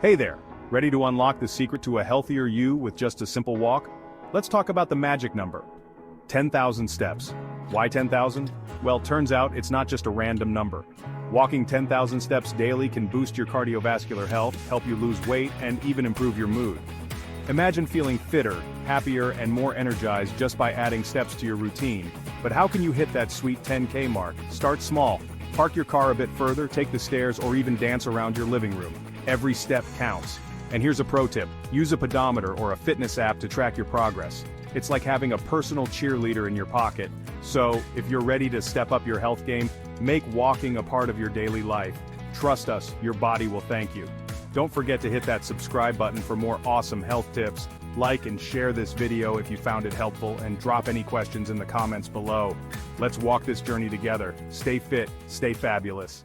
Hey there, ready to unlock the secret to a healthier you with just a simple walk? Let's talk about the magic number. 10,000 steps. Why 10,000? Well, turns out it's not just a random number. Walking 10,000 steps daily can boost your cardiovascular health, help you lose weight, and even improve your mood. Imagine feeling fitter, happier, and more energized just by adding steps to your routine. But how can you hit that sweet 10K mark? Start small. Park your car a bit further, take the stairs, or even dance around your living room. Every step counts. And here's a pro tip: use a pedometer or a fitness app to track your progress. It's like having a personal cheerleader in your pocket. So, if you're ready to step up your health game, make walking a part of your daily life. Trust us, your body will thank you. Don't forget to hit that subscribe button for more awesome health tips. Like and share this video if you found it helpful, and drop any questions in the comments below. Let's walk this journey together. Stay fit, stay fabulous.